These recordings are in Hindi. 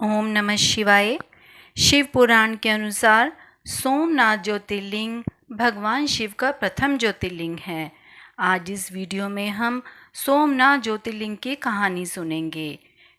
ओम नमः शिवाय। शिव पुराण के अनुसार सोमनाथ ज्योतिर्लिंग भगवान शिव का प्रथम ज्योतिर्लिंग है। आज इस वीडियो में हम सोमनाथ ज्योतिर्लिंग की कहानी सुनेंगे।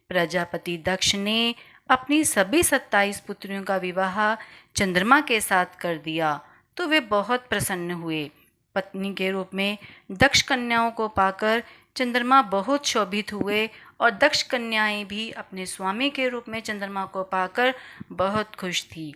प्रजापति दक्ष ने अपनी सभी 27 पुत्रियों का विवाह चंद्रमा के साथ कर दिया तो वे बहुत प्रसन्न हुए। पत्नी के रूप में दक्ष कन्याओं को पाकर चंद्रमा बहुत शोभित हुए और दक्ष कन्याएं भी अपने स्वामी के रूप में चंद्रमा को पाकर बहुत खुश थी।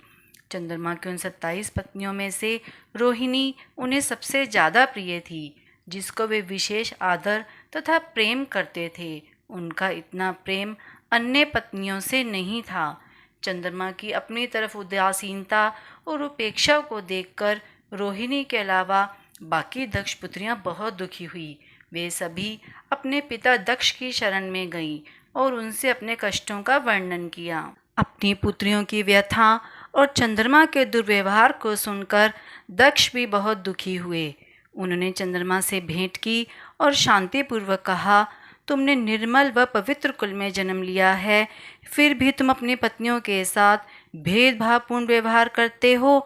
चंद्रमा की उन 27 पत्नियों में से रोहिणी उन्हें सबसे ज़्यादा प्रिय थी, जिसको वे विशेष आदर तथा प्रेम करते थे। उनका इतना प्रेम अन्य पत्नियों से नहीं था। चंद्रमा की अपनी तरफ उदासीनता और उपेक्षा को देखकर रोहिणी के अलावा बाकी दक्ष पुत्रियां बहुत दुखी हुई। वे सभी अपने पिता दक्ष की शरण में गईं और उनसे अपने कष्टों का वर्णन किया। अपनी पुत्रियों की व्यथा और चंद्रमा के दुर्व्यवहार को सुनकर दक्ष भी बहुत दुखी हुए। उन्होंने चंद्रमा से भेंट की और शांतिपूर्वक कहा, तुमने निर्मल व पवित्र कुल में जन्म लिया है, फिर भी तुम अपनी पत्नियों के साथ भेदभावपूर्ण व्यवहार करते हो।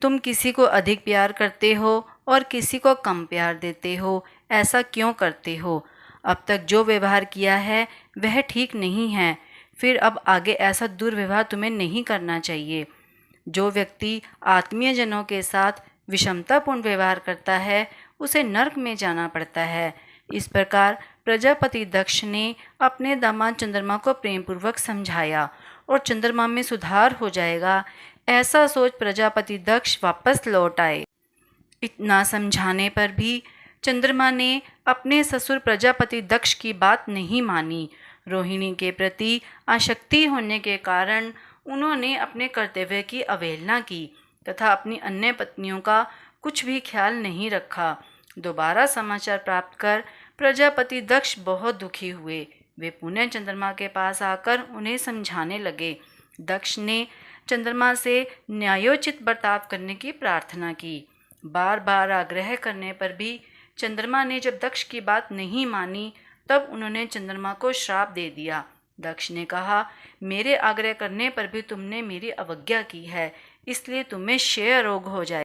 तुम किसी को अधिक प्यार करते हो और किसी को कम प्यार देते हो। ऐसा क्यों करते हो? अब तक जो व्यवहार किया है वह ठीक नहीं है, फिर अब आगे ऐसा दुर्व्यवहार तुम्हें नहीं करना चाहिए। जो व्यक्ति आत्मीय जनों के साथ विषमतापूर्ण व्यवहार करता है उसे नरक में जाना पड़ता है। इस प्रकार प्रजापति दक्ष ने अपने दामाद चंद्रमा को प्रेमपूर्वक समझाया और चंद्रमा में सुधार हो जाएगा, ऐसा सोच प्रजापति दक्ष वापस लौट आए। इतना समझाने पर भी चंद्रमा ने अपने ससुर प्रजापति दक्ष की बात नहीं मानी। रोहिणी के प्रति आसक्ति होने के कारण उन्होंने अपने कर्तव्य की अवहेलना की तथा अपनी अन्य पत्नियों का कुछ भी ख्याल नहीं रखा। दोबारा समाचार प्राप्त कर प्रजापति दक्ष बहुत दुखी हुए। वे पुनः चंद्रमा के पास आकर उन्हें समझाने लगे। दक्ष ने चंद्रमा से न्यायोचित बर्ताव करने की प्रार्थना की। बार बार आग्रह करने पर भी चंद्रमा ने जब दक्ष की बात नहीं मानी, तब उन्होंने चंद्रमा को श्राप दे दिया। दक्ष ने कहा, मेरे आग्रह करने पर भी तुमने मेरी अवज्ञा की है, इसलिए तुम्हें क्षय रोग हो जाए।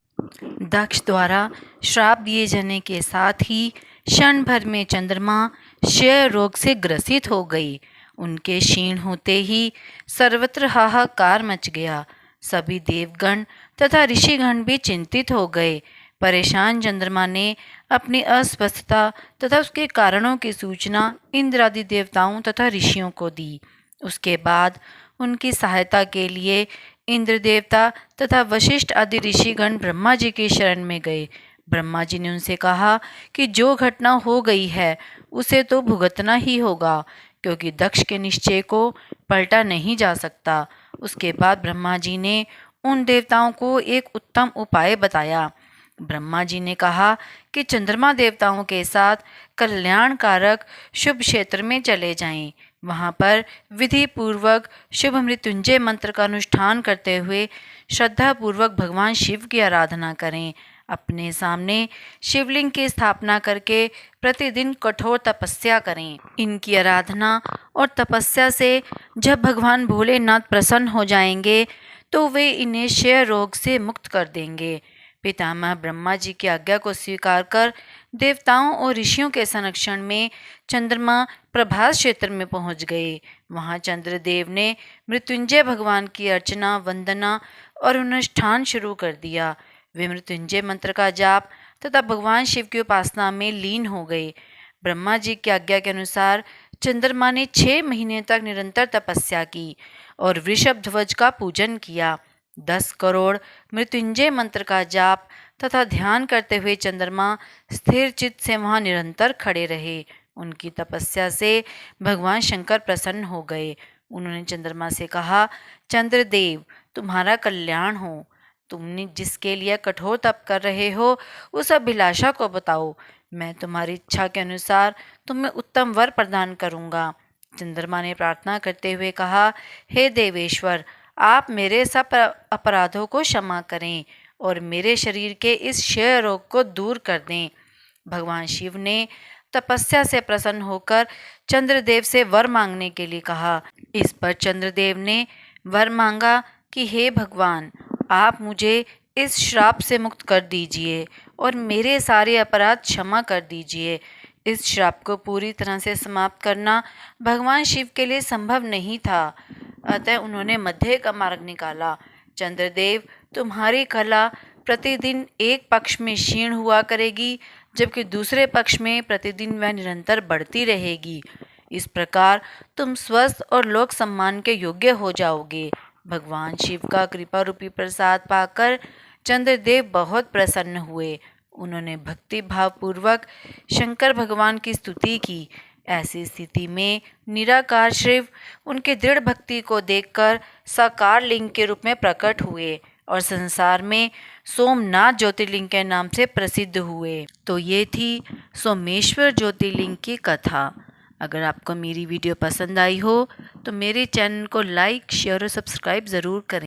दक्ष द्वारा श्राप दिए जाने के साथ ही क्षण भर में चंद्रमा क्षय रोग से ग्रसित हो गई। उनके क्षीण होते ही सर्वत्र हाहाकार मच गया। सभी देवगण तथा ऋषिगण भी चिंतित हो गए। परेशान चंद्रमा ने अपनी अस्वस्थता तथा उसके कारणों की सूचना इंद्र आदि देवताओं तथा ऋषियों को दी। उसके बाद उनकी सहायता के लिए इंद्र देवता तथा वशिष्ठ आदि ऋषिगण ब्रह्मा जी की शरण में गए। ब्रह्मा जी ने उनसे कहा कि जो घटना हो गई है उसे तो भुगतना ही होगा, क्योंकि दक्ष के निश्चय को पलटा नहीं जा सकता। उसके बाद ब्रह्मा जी ने उन देवताओं को एक उत्तम उपाय बताया। ब्रह्मा जी ने कहा कि चंद्रमा देवताओं के साथ कल्याणकारक शुभ क्षेत्र में चले जाएं। वहां पर विधि पूर्वक शुभ मृत्युंजय मंत्र का अनुष्ठान करते हुए श्रद्धापूर्वक भगवान शिव की आराधना करें। अपने सामने शिवलिंग की स्थापना करके प्रतिदिन कठोर तपस्या करें। इनकी आराधना और तपस्या से जब भगवान भोलेनाथ प्रसन्न हो जाएंगे तो वे इन्हें क्षय रोग से मुक्त कर देंगे। पितामह ब्रह्मा जी की आज्ञा को स्वीकार कर देवताओं और ऋषियों के संरक्षण में चंद्रमा प्रभास क्षेत्र में पहुंच गए। वहां चंद्रदेव ने मृत्युंजय भगवान की अर्चना, वंदना और अनुष्ठान शुरू कर दिया। वे मृत्युंजय मंत्र का जाप तथा भगवान शिव की उपासना में लीन हो गए। ब्रह्मा जी की आज्ञा के अनुसार चंद्रमा ने 6 महीने तक निरंतर तपस्या की और वृषभ ध्वज का पूजन किया। 10 करोड़ मृत्युंजय मंत्र का जाप तथा ध्यान करते हुए चंद्रमा स्थिर चित्त से वहां निरंतर खड़े रहे। उनकी तपस्या से भगवान शंकर प्रसन्न हो गए। उन्होंने चंद्रमा से कहा, चंद्रदेव, तुम्हारा कल्याण हो। तुमने जिसके लिए कठोर तप कर रहे हो उस अभिलाषा को बताओ। मैं तुम्हारी इच्छा के अनुसार तुम्हें उत्तम वर प्रदान करूंगा। चंद्रमा ने प्रार्थना करते हुए कहा, हे देवेश्वर, आप मेरे सब अपराधों को क्षमा करें और मेरे शरीर के इस क्षय रोग को दूर कर दें। भगवान शिव ने तपस्या से प्रसन्न होकर चंद्रदेव से वर मांगने के लिए कहा। इस पर चंद्रदेव ने वर मांगा कि हे भगवान, आप मुझे इस श्राप से मुक्त कर दीजिए और मेरे सारे अपराध क्षमा कर दीजिए। इस श्राप को पूरी तरह से समाप्त करना भगवान शिव के लिए संभव नहीं था, अतः उन्होंने मध्य का मार्ग निकाला। चंद्रदेव, तुम्हारी कला प्रतिदिन एक पक्ष में क्षीण हुआ करेगी, जबकि दूसरे पक्ष में प्रतिदिन वह निरंतर बढ़ती रहेगी। इस प्रकार तुम स्वस्थ और लोक सम्मान के योग्य हो जाओगे। भगवान शिव का कृपा रूपी प्रसाद पाकर चंद्रदेव बहुत प्रसन्न हुए। उन्होंने भक्ति भाव पूर्वक शंकर भगवान की स्तुति की। ऐसी स्थिति में निराकार शिव उनके दृढ़ भक्ति को देखकर साकार लिंग के रूप में प्रकट हुए और संसार में सोमनाथ ज्योतिर्लिंग के नाम से प्रसिद्ध हुए। तो ये थी सोमेश्वर ज्योतिर्लिंग की कथा। अगर आपको मेरी वीडियो पसंद आई हो तो मेरे चैनल को लाइक, शेयर और सब्सक्राइब ज़रूर करें।